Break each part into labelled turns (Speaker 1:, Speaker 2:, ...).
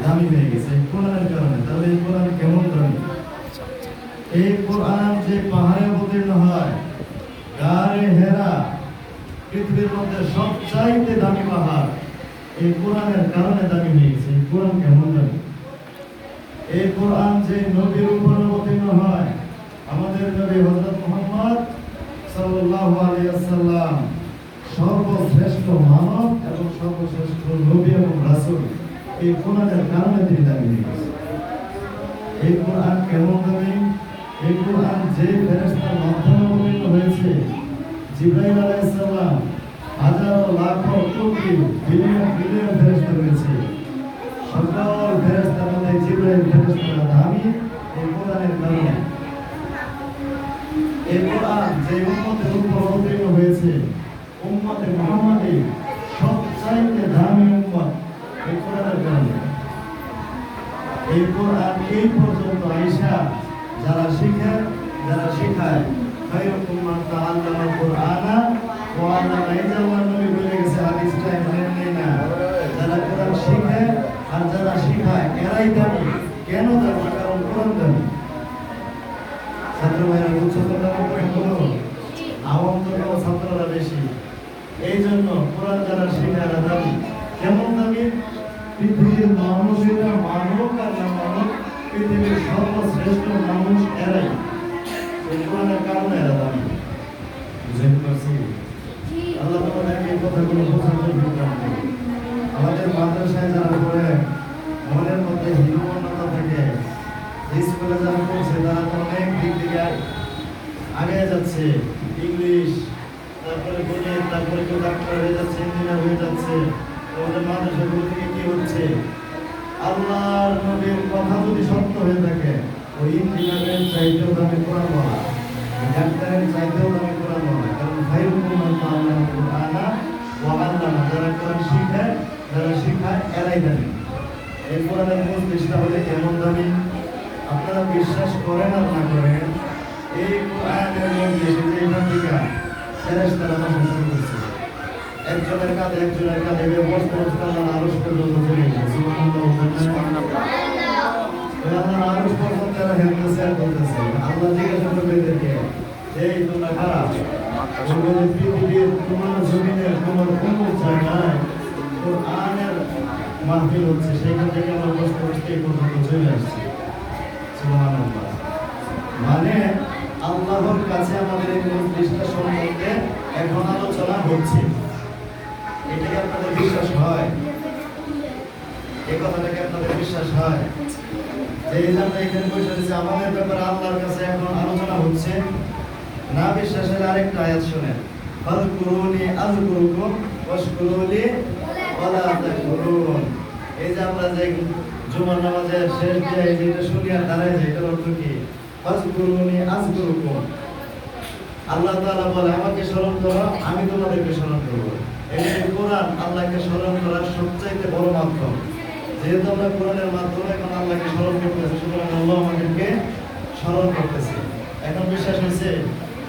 Speaker 1: দামি হয়ে গেছে এই কোরআনের কারণে। তাহলে এই কোরআন কেমন দামি? এই কোরআন যে পাহাড়ে অবতীর্ণ হয়, গারে হেরা, পৃথিবীর মধ্যে সবচাইতে দামি পাহাড়, এই কোরআনের কারণে দামি হয়ে গেছে। এই কোরআন কেমন দামি? এই কোরআন যে নবীর উপর অবতীর্ণ হয়, আমাদের নবী হযরত মুহাম্মদ সাল্লাল্লাহু আলাইহি ওয়াসাল্লাম সর্বশ্রেষ্ঠ মানব এবং সর্বশ্রেষ্ঠ নবী এবং রাসূল, এই কোরআনের কারণে তিনি দামি হয়ে গেছে। এই কোরআন কেমন দামি? এই কোরআন যে ফেরেশতার মাধ্যমে অবতীর্ণ হয়েছে, জিবরাইল আলাইহিস সালাম, হাজারো লাখো কোটি বিলিয়ন বিলিয়ন ফেরেশতা রয়েছে, সকল ফেরেশতার মধ্যে জিবরাইল ফেরেশতা দামি এই কোরআনের কারণে। এই কোরআন যে উম্মতের উপর অবতীর্ণ হয়েছে, উম্মতে মুহাম্মাদী সবচাইতে দামি উম্মত এই কোরআনের কারণে। এই কোরআন এই পর্যন্ত আইসা যারা শিখে, যারা শিখায়, খায়রুকুম মান তাআল্লামাল কুরআনা ওয়া আল্লামা, এই যে আল্লাহর নবী বলে গেছে হাদিসটা এমনি না, যারা কোরআন শিখে আর যারা শিখায় এরাই দামি। কেন দামি? কারণ কোরআন দামি। ছাত্র ভাইরা বুঝছো তোমরা বলো, আওয়াম তো ছাত্ররা বেশি, এই জন্য কোরআন যারা শিখে এরা দামি। কেমন দামি? পৃথিবীর মানুষেরা মানুষ আর না মানুষ, পৃথিবীর সর্বশ্রেষ্ঠ মানুষ এরাই, কোরআনের কারণে এরা দামি। বুঝতে পারছি? আল্লাহ তোমাদেরকে এই কথাগুলো বোঝানোর বিধান করে। আমাদের মাদ্রাসায় যারা পড়ে মনের মধ্যে হীনমন্যতা থাকে, স্কুলে যারা পড়ছে তারা তো অনেক দিক থেকে আগে যাচ্ছে, ইংলিশ, তারপরে গণিত, তারপরে কেউ ডাক্তার হয়ে যাচ্ছে, ইঞ্জিনিয়ার হয়ে যাচ্ছে। আমাদের মাদ্রাসাগুলো থেকে কি হচ্ছে? আল্লাহর নবীর কথা যদি সত্য হয়ে থাকে, ওই ইঞ্জিনিয়ারের চাইতেও দামি কোরআন বলা, ডাক্তারের চাইতেও দামি কোরআন বলা। কারণ খায়রুকুম মান তাআল্লামাল কুরআনা ওয়া আল্লামা, যারা কোরআন শিখে, যারা শিখায় এরাই দামি। এই কোরআনের মজলিসটা হলে কেমন দামি? আপনারা বিশ্বাস করেন আর না করেন, এই কোরআনের মজলিসে যে এখান থেকে ফেরেশতারা বসা শুরু করছে, একজনের কাঁধে একজনের কাঁধে বসতে বসতে আল্লাহর আরশ পর্যন্ত চলে গেছে। সুবহানাল্লাহ, আল্লাহর আরশ পর্যন্ত এরা হেলতেছে আর বলতেছে। আল্লাহ জিজ্ঞাসা করবে এদেরকে, এই তোমরা কারা? বলবে পৃথিবীর তোমার জমিনের তোমার কোনো জায়গায় কোরআনের মাহফিল হচ্ছে, সেখান থেকে আমরা বসতে বসতে এই পর্যন্ত চলে আসছি। সুবহানাল্লাহ। মানে আল্লাহর কাছে আমাদের এই মজলিসটা সম্পর্কে এখন আলোচনা হচ্ছে। এটা কি আপনাদের বিশ্বাস হয়? এই কথাটা কি আপনাদের বিশ্বাস হয় যে এই জন্য এখানে বসে রয়েছে আমাদের ব্যাপারে আল্লাহর কাছে এখন আলোচনা হচ্ছে? না বিশ্বাসের আরেকটা আয়াত শুনেন, ফাযকুরুনি আযকুরুকুম ওয়াশকুরুলি ওয়ালা তাকফুরুন। এই যে আমরা যে জুমার নামাজের শেষ দিয়ে যেটা শুনি আর দাঁড়ায় যাই, এটার অর্থ কি? ফাযকুরুনি আযকুরুকুম। আল্লাহ তাআলা বলে আমাকে স্মরণ করো, আমি তোমাদেরকে স্মরণ করব। এই কোরআন আল্লাহকে স্মরণ করার সবচাইতে বড় মাধ্যম। যেহেতু আমরা কোরআনের মাধ্যমে এখন আল্লাহকে স্মরণ করতেছি, সুতরাং আল্লাহ আমাদেরকে স্মরণ করতেছে। এখন বিশ্বাস হয়েছে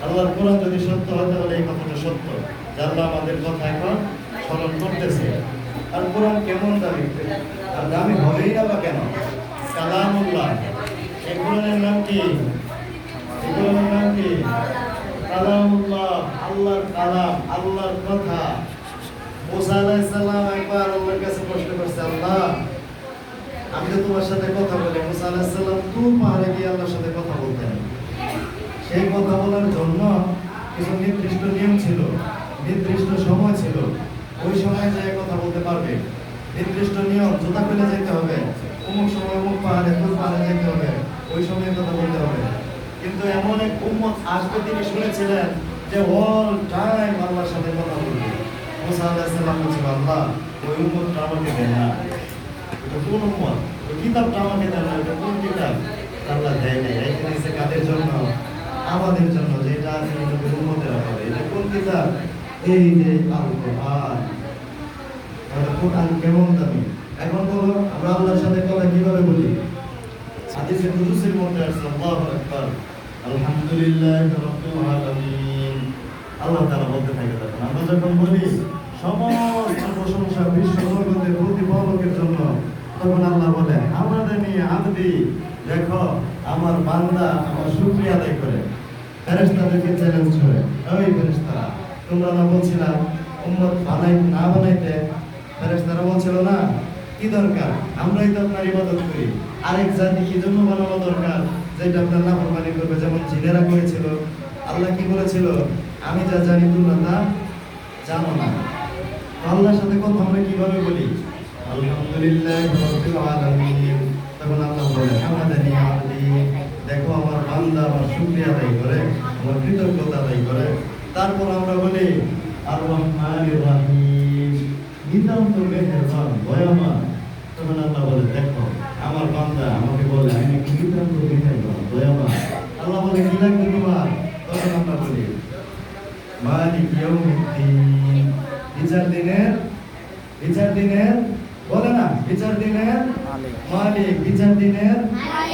Speaker 1: আল্লাহর কোরআন যদি সত্য হয় তাহলে এই কথাটা সত্য যে আল্লাহ আমাদের কথা এখন স্মরণ করতেছে। আর কোরআন কেমন দামি? আর দামি হবেই না বা কেন? কালামুল্লাহ। এই কোরআনের নাম কি? এই কোরআনের নাম কি? কালামুল্লাহ, আল্লাহর কালাম, আল্লাহর কথা। মুসা আলাইহিস সালাম একবার আল্লাহর কাছে প্রশ্ন করছে, আল্লাহ আমি তো তোমার সাথে কথা বলি। মুসা আলাইহিস সালাম তুর পাহাড়ে গিয়ে আল্লাহর সাথে কথা বলতেন। সেই কথা বলার জন্য কিছু নির্দিষ্ট নিয়ম ছিল, নির্দিষ্ট সময় ছিল। ওই সময় যে কথা বলতে পারবে, নির্দিষ্ট নিয়ম, জুতা খুলে যেতে হবে, অমুক সময় অমুক পাহাড়ে তুর পাহাড়ে যেতে হবে, ওই সময় কথা বলতে হবে। কিন্তু এমন এক উম্মত আসবে তিনি শুনেছিলেন যে অল টাইম আল্লাহর সাথে কথা বলবে। মুসা আলাইহিস সালাম বলছিল, আল্লাহ ওই উম্মতটা আমাকে দেন না। এটা কোন উম্মত? ওই কিতাবটা আমাকে দেন না। এটা কোন কিতাব? আল্লাহ দেয় নাই। এখানে এসে কাদের জন্য? আমাদের জন্য, যেটা আছে নবীর উম্মতেরা পাবে। এটা কোন কিতাব? এই যে আল কোরআন। তাহলে কোরআন কেমন দামি? এখন বলো আমরা আল্লাহর সাথে কথা কিভাবে বলি? হাদিসে কুদসির মধ্যে আছে, আল্লাহু আকবার, আলহামদুলিল্লাহি রাব্বিল আলামিন। আল্লাহ তাআলা বলতে থাকে, তখন আমরা যখন বলি সমস্ত প্রশংসা বিশ্ব জগতের প্রতিপালকের জন্য, তখন আল্লাহ বলে আমাদানি আবদি, দেখো আমার বান্দা আমার শুকরিয়া আদায় করে। ফেরেশতাদেরকে চ্যালেঞ্জ করে, ওই ফেরেশতারা তোমরা না বলছিলাম উম্মত না বানাইতে? ফেরেশতারা বলছিল না কি দরকার, আমরাই তো আপনার ইবাদত করি, আরেক জাতি কি জন্য বানানো দরকার যেটা আপনার নাফরমানি করবে, যেমন জিনেরা করেছিল। আল্লাহ কি বলেছিল, আমি যা জানি তোমরা তা জানো না। আল্লাহর সাথে কথা আমরা কিভাবে বলি, আলহামদুলিল্লাহ রাব্বিল আলামিন। তখন আল্লাহ বলে হামাদানি আবদি, দেখো আমার বান্দা আমার শুকরিয়া আদায় করে, আমার কৃতজ্ঞতা আদায় করে। তারপর আমরা বলি আর রহমানির রহিম, নিতান্ত মেহেরবান দয়াময়। তখন আল্লাহ বলে দেখো আমার বান্দা আমাকে বলে আমি নিতান্ত মেহেরবান দয়াময়। আল্লাহ বলে কি লাগবে তোমার? তখন আমরা বলি মালিক ইয়াউমিদ্দিন, বিচার দিনের বলে না, বিচার দিনের মালিক, বিচার দিনের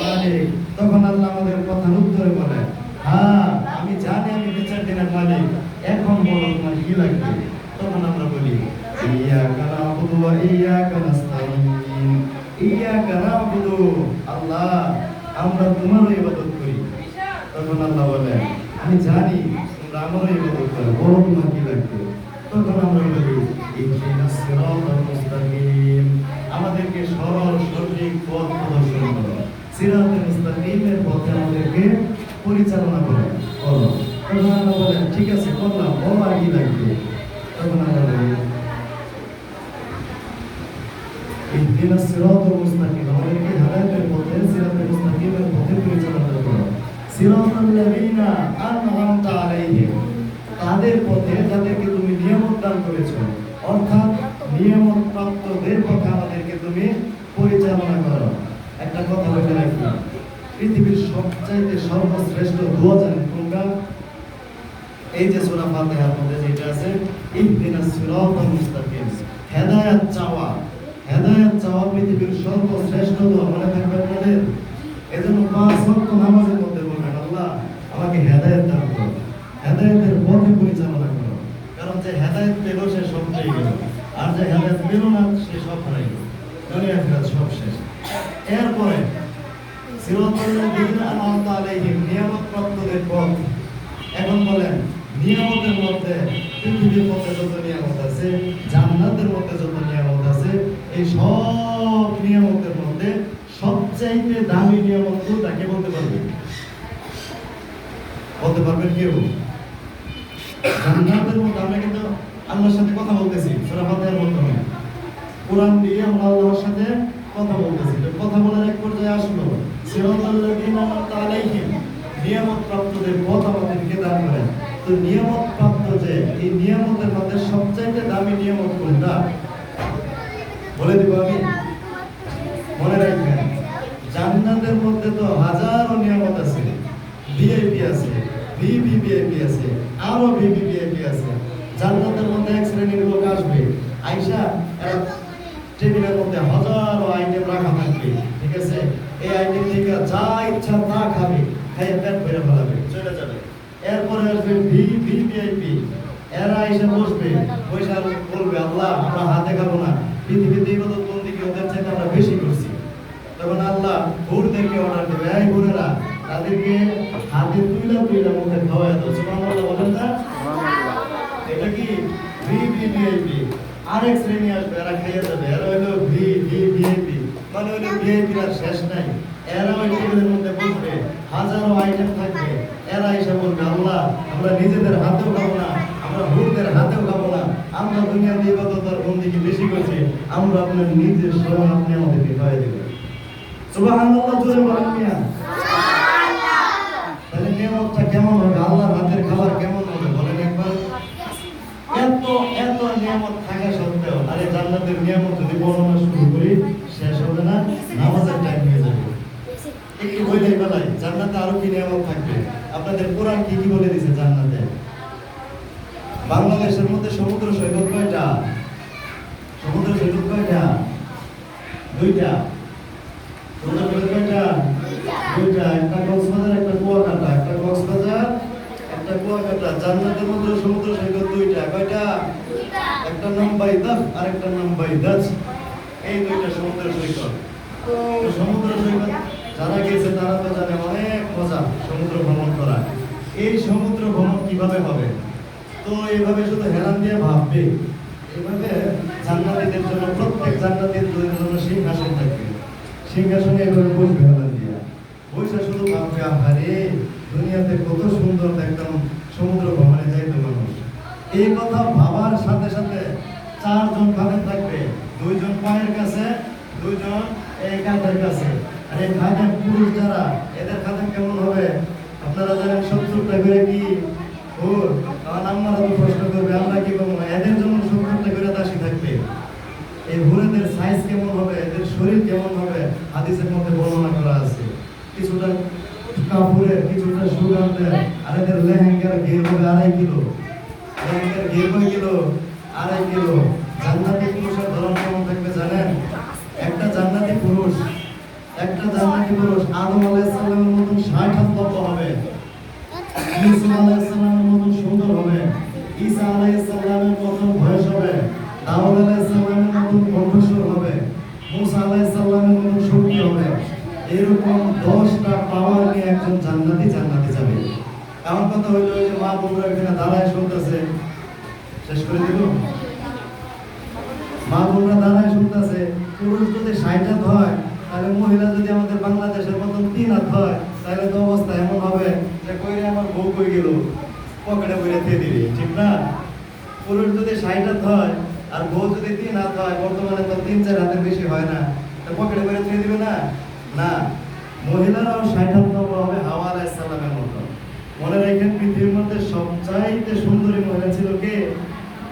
Speaker 1: মালিক। তখন আল্লাহ আমাদের কথার উত্তরে বলে হ্যাঁ আমি জানি আমি বিচার দিনের মালিক, এখন বলো তোমার কি লাগবে? তখন আমরা বলি ইয়াকা না'বুদু ওয়া ইয়াকা নাস্তাঈন, ইয়াকা না'বুদু, আল্লাহ আমরা তোমার ইবাদত করি। তখন আল্লাহ বলে আমি জানি তোমরা আমার ইবাদত করো, বলো তোমার কি লাগবে? তখন আমরা বলি ইহদিনাস সিরাতাল মুস্তাকিম, আমাদেরকে সরল সঠিক পথ প্রদর্শন করো, সিরাতাল মুস্তাকিমের পথে আমাদেরকে পরিচালনা করো। তখন আল্লাহ বলেন ঠিক আছে করলাম, বলো আর কি লাগবে? তখন আমরা বলি ইহদিনাস সিরাতাল মুস্তাকিম, আমাদেরকে হেদায়েতের পথে সিরাতাল মুস্তাকিমের পথে পরিচালনা করো। সিরাতাল লাযিনা আন'আমতা আলাইহিম, তাদের পথে যাদেরকে তুমি নিয়ামত দান করেছো, অর্থাৎ নিয়ামত প্রাপ্তদের পথে আমাদেরকে তুমি পরিচালনা করো। একটা কথা বলে রাখি, পৃথিবীর সবচাইতে সর্বশ্রেষ্ঠ দোয়া জানেন কোনটা? এই যে সূরা ফাতিহার মধ্যে যেটা আছে ইহদিনাস সিরাতাল মুস্তাকিম, হেদায়েত চাওয়া। হেদায়েত চাওয়া পৃথিবীর সর্বশ্রেষ্ঠ দোয়া, মনে থাকবে আপনাদের। এজন্য 5 ওয়াক্ত নামাজের মধ্যে বলবেন আল্লাহ আমাকে হেদায়েত দান করো, হেদায়েতের পথে পরিচালনা করো। কারণ যে হেদায়েত পেল সে সব পেয়ে গেল, আর যে হেদায়েত পেল না সে সব হারিয়ে গেল, দুনিয়া আখিরাত সব শেষ। এরপরে সিরাতাল লাযিনা আন'আমতা আলাইহিম, নিয়ামত প্রাপ্তদের পথ। এখন বলেন নিয়ামতের মধ্যে পৃথিবীর মধ্যে যত নিয়ামত আছে, জান্নাতের মধ্যে যত নিয়ামত আছে, এই সব নিয়ামতের মধ্যে সবচাইতে দামি নিয়ামত কোনটা? কে বলতে পারবে? বলতে পারবেন কেউ? জান্নাতের মধ্যে আমরা কিন্তু আল্লাহর সাথে কথা বলতেছি সূরা ফাতিহার মাধ্যমে, কোরআন দিয়ে আমরা আল্লাহর সাথে কথা বলতেছি। তো কথা বলার এক পর্যায়ে আসলো সিরাতাল লাযিনা আন'আমতা আলাইহিম, নিয়ামত প্রাপ্তদের পথ আমাদেরকে দান করেন। তো নিয়ামত প্রাপ্ত যে এই নিয়ামতের মধ্যে সবচাইতে দামি নিয়ামত কোনটা? বলে দিব আমি, মনে রাখবেন জান্নাতের মধ্যে তো হাজারো নিয়ামত আছে, ভিআইপি আছে, ভিভিভিআইপি আছে, আরো ভিভিভিআইপি আছে। জান্নাতের মধ্যে এক শ্রেণীর লোক আসবে, আয়েশা টেবিলের মধ্যে হাজারো আইটেম রাখা থাকবে, ঠিক আছে? এই আইটেম থেকে যা ইচ্ছা তা খাবে, খাইয়ে পেট ভরে ফেলাবে, চলে যাবে। এরপরে আসবে ভিভিভিআইপি, এরা এসে বসবে, পয়সা বলবে আল্লাহ আমরা হাতে খাবো না, পৃথিবীতে ইবাদত বন্দেগী ওদের চাইতে আমরা বেশি করছি। তখন আল্লাহ হুরদেরকে অর্ডার দেবে, এই হুরেরা তাদেরকে হাতে তুইলা মুখে খাওয়ায় দাও। সুবহানাল্লাহ বলেন না? এটা কি ভিভিভিআইপি? আরেক শ্রেণী আসবে, এরা খাইয়ে যাবে, এরা হইলো ভিভিভিআইপি, মানে হইলো ভিআইপি আর শেষ নাই। এরা ওই টেবিলের মধ্যে বসবে, হাজারো আইটেম থাকবে, এরা এসে বলবে আল্লাহ আমরা নিজেদের হাতেও খাবো না, আমরা হুরদের হাতেও খাবো না, আমরা দুনিয়াতে ইবাদত আর বন্দেগী বেশি করছি, আমরা আপনার নিজের স্বয়ং আপনি আমাদেরকে খাওয়াই দেবেন। সুবহানাল্লাহ জোরে বলেন মিয়া। তাহলে নিয়ামতটা কেমন হবে? আল্লাহর হাতের খাবার কেমন হবে বলেন একবার? এত এত নিয়ামত থাকা সত্ত্বেও, আরে জান্নাতের নিয়ামত যদি বর্ণনা শুরু করি শেষ হবে না, নামাজের টাইম হয়ে যাবে। একটু বইলেই বেলায় জান্নাতে আরো কি নিয়ামত থাকবে? আপনাদের কোরআন কি কি বলে দিয়েছে জান্নাতে? বাংলাদেশের মধ্যে সমুদ্র সৈকত কয়টা? সমুদ্র সৈকত কয়টা? 2টা। সমুদ্র সৈকত কয়টা? 2টা। একটা কক্সবাজার, একটা কুয়াকাটা। একটা কক্সবাজার, একটা কুয়াকাটা। জান্নাতের মধ্যে সমুদ্র সৈকত 2টা। কয়টা? 2টা। একটা নাম বাইদাস আর একটা নাম বাইদাস। এই দুইটা সমুদ্র সৈকত। তো সমুদ্র সৈকত যারা গেছে তারা তো জানে অনেক মজা সমুদ্র ভ্রমণ করা। এই সমুদ্র ভ্রমণ কিভাবে হবে? তো এইভাবে শুধু হেলান দিয়ে ভাববে, এইভাবে জান্নাতীদের জন্য প্রত্যেক জান্নাতীর জন্য সিংহাসন থাকবে, সিংহাসনে এইভাবে বসবে হেলান দিয়ে, বসে শুধু ভাববে আহারে দুনিয়াতে কত সুন্দর দেখতাম, সমুদ্র ভ্রমণে যাইতো মানুষ। এই কথা ভাবার সাথে সাথে চারজন খাদেম থাকবে, দুইজন পায়ের কাছে, দুইজন এই কাঁধের কাছে। আর এই খাদেম পুরুষ যারা, এদের খাদেম কেমন হবে আপনারা জানেন? 70টা করে কি হুর? কারণ আমরা তো প্রশ্ন করবে আমরা কি বলবো, এদের জন্য 70টা করে দাসী থাকবে। এই হুরেদের সাইজ কেমন হবে, এদের শরীর কেমন হবে হাদিসের মধ্যে বর্ণনা করা আছে। কিছুটা কাপড়ের, কিছুটা সুগন্ধের, আর এদের লেহেঙ্গার ঘের হবে 2.5 কিলো, লেহেঙ্গার ঘের কয় কিলো? 2.5 কিলো। জান্নাতি পুরুষের ধরন কেমন থাকবে জানেন? একটা জান্নাতি পুরুষ আদম আলাইহিস সালামের মতন 60 হাত লম্বা হবে, ইউসুফ আলাইহিস সালামের মতন সুন্দর হবে, ঈসা আলাইহিস সালামের মতন বয়স হবে, দাউদ আলাইহিস সালামের মতন কণ্ঠস্বর হবে, মুসা আলাইহিস সালামের মতন শক্তি হবে। এরকম 10টা পাওয়ার নিয়ে একজন জান্নাতি যাবে। এমন কথা হইলো যে মা বোনরা এখানে দাঁড়ায় শুনতেছে, শেষ করে দিল। মা বোনরা দাঁড়ায় শুনতেছে, পুরুষ যদি 60 হাত হয় তাহলে মহিলা যদি আমাদের বাংলাদেশের মতন 3 হাত হয় তাহলে তো অবস্থা এমন হবে যে কইরে আমার বউ কই গেল, পকেটে বইরে দিয়ে দিবি, ঠিক না? পুরুষ যদি 60 হাত হয় আর বউ যদি 3 হাত হয়, বর্তমানে তো 3-4 হাতের বেশি হয় না, তো পকেটে বইরে দিয়ে দিবে না? না, মহিলারাও 60 হাত লম্বা হবে হাওয়া আলাইহিস সালামের মতো। মনে রাখেন পৃথিবীর মধ্যে সবচাইতে সুন্দরী মহিলা ছিল কে?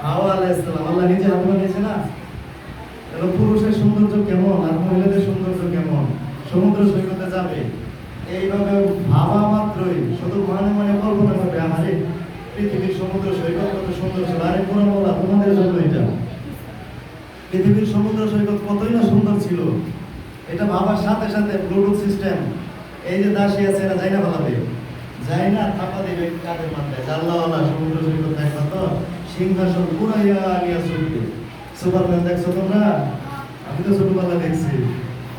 Speaker 1: হাওয়া আলাইহিস সালাম। আল্লাহ নিজে হাত বানিয়েছে না? তাহলে পুরুষের সৌন্দর্য কেমন আর মহিলাদের সৌন্দর্য কেমন? সমুদ্র সৈকতে যাবে, এইভাবে ভাবা মাত্রই শুধু মনে কল্পনা করবে আরে পৃথিবীর সমুদ্র সৈকত কত সুন্দর ছিল। আরে পুরো বলা তোমাদের জন্য এটা, পৃথিবীর সমুদ্র সৈকত কতই না সুন্দর ছিল। এটা ভাবার সাথে সাথে ব্লুটুথ সিস্টেম, এই যে দাসী আছে এটা যাই না ভালাবে, যাই না থাপা দিবে কাদের মাথায়, জানলাওয়ালা সমুদ্র সৈকত দেখবা তো সিংহাসন পুরাইয়া নিয়ে চলবে। সুপারম্যান দেখছো তোমরা? আমি তো ছোটবেলা দেখছি।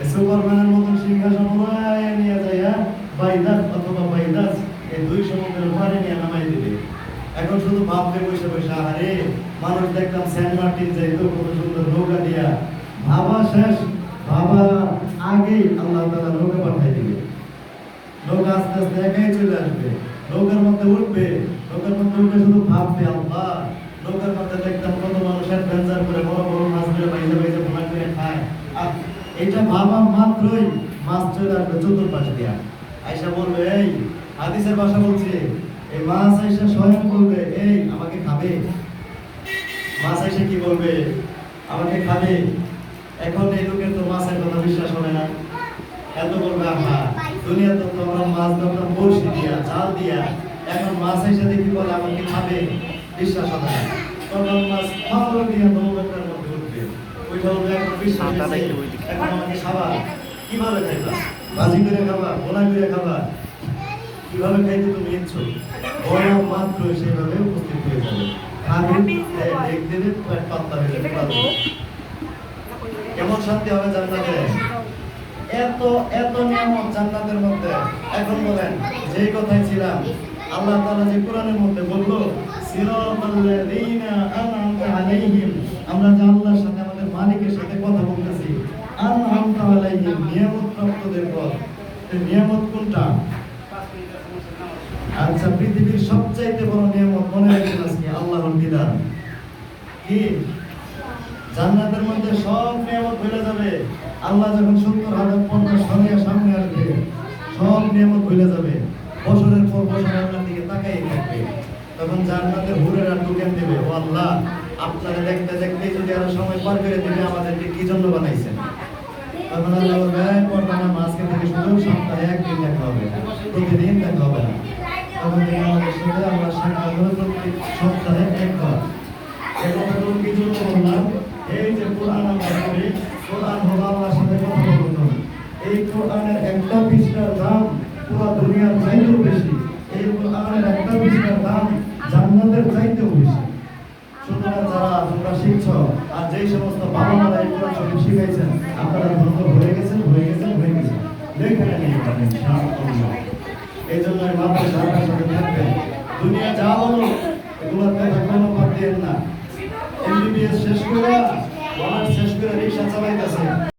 Speaker 1: এই সুপারম্যানের মতন সিংহাসন পুরাইয়া নিয়ে যাইয়া বাইদাস অথবা বাইদাস এই 2 সমুদ্রের পারে নিয়ে নামাই দিবে। এখন শুধু ভাববে বসে বসে আরে মানুষ দেখতাম সেন্ট মার্টিন যাইতো কত সুন্দর নৌকা দিয়া। ভাবা শেষ, ভাবা আগেই আল্লাহ তাআলা নৌকা পাঠাই দিবে। নৌকা আস্তে আস্তে একাই চলে আসবে, নৌকার মধ্যে উঠবে, নৌকার মধ্যে উঠে শুধু ভাববে আল্লাহ। নৌকার মধ্যে দেখতাম কত মানুষ অ্যাডভেঞ্চার করে বড় বড় মাছ ধরে বাইজা বাইজা ভোনা করে খায়। আর এটা ভাবা মাত্রই মাছ চলে আসবে চতুর্পাশ দিয়া, আয়সা বলবে এই হাদিসের ভাষা বলছে, এই মাছ আয়সা স্বয়ং বলবে এই আমাকে খাবে। মাছ আয়সা কি বলবে? আমাকে খাবে। এখন এই লোকের তো মাছের কথা বিশ্বাস হবে না, এত বলবে আহা দুনিয়াতে তো আমরা মাছ ধরতাম বড়শি দিয়া, জাল দিয়া, এখন মাছ আয়সা দেখি বলে আমাকে খাবে, বিশ্বাস হবে না। তখন মাছ খাওয়া দিয়া নৌকাটার মধ্যে উঠবে, ওইটা বলবে এখন বিশ্বাস হয়েছে, এখন আমাকে খাবা। কিভাবে খাইবা? ভাজি করে খাবা, ভোনা করে খাবা, কিভাবে খাইতে তুমি ইচ্ছো? বড় মাত্র সেভাবে উপস্থিত হয়ে যাবে, খাবে, দেখ দেবে, পাত্তা হয়ে যাবে। কেমন শান্তি হবে জান্নাতে! এত এত নিয়ামত জান্নাতের মধ্যে। এখন বলেন যেই কথাই ছিলাম, আল্লাহ তাআলা যে কোরআনের মধ্যে বলল সিরাতাল্লাযীনা আন'আমতা আলাইহিম, আমরা যে আল্লাহর সাথে আমাদের মালিকের সাথে কথা বলতেছি, আন'আমতা আলাইহিম নিয়ামত প্রাপ্তদের পথ। এই নিয়ামত কোনটা? আচ্ছা, পৃথিবীর সবচাইতে বড় নিয়ামত মনে রাখবেন আজকে আল্লাহর দিদার। কি? জান্নাতের মধ্যে সব নিয়ামত ভুলে যাবে। আল্লাহ যখন 70,000 সরিয়া সামনে আসবে, সব নিয়ামত ভুলে যাবে। বছরের পর বছর আল্লাহর দিকে তাকাই থাকবে। তখন জান্নাতের হুরেরা টোকেন দেবে, ও আল্লাহ আপনারা দেখতে দেখতে যদি আরো সময় পার করে দিলে আমাদেরকে কি জন্য বানাইছেন? তখন আল্লাহ বলবে পরবানা মাসকে থেকে শুধু সপ্তাহে একদিন দেখা হবে, প্রতিদিন দেখা হবে না। তখন থেকে আমাদের সাথে আল্লাহ সাক্ষাৎ হবে প্রতি সপ্তাহে একবার। এই কথাগুলো কি জন্য বললাম? এই যে কোরআন আমরা পড়ি, কোরআন হলো আল্লাহর সাথে কথা বলতে। এই কোরআনের একটা পৃষ্ঠার দাম পুরো দুনিয়ার চাইতেও বেশি। এই কোরআনের একটা পৃষ্ঠার দাম জান্নাতের চাইতেও বেশি। সুতরাং যারা তোমরা শিখছো আর যেই সমস্ত বাবা মারা এই কোরআন শরীফ শিখাইছেন, ইনশাআল্লাহ। এই জন্য মাদ্রাসা আপনার সাথে থাকবে। দুনিয়া যা বলো এগুলোর কথা কোনো বাদ দিয়েন না। এমবিবিএস শেষ করে অনার্স শেষ করে রিক্সা চালাইতেছে।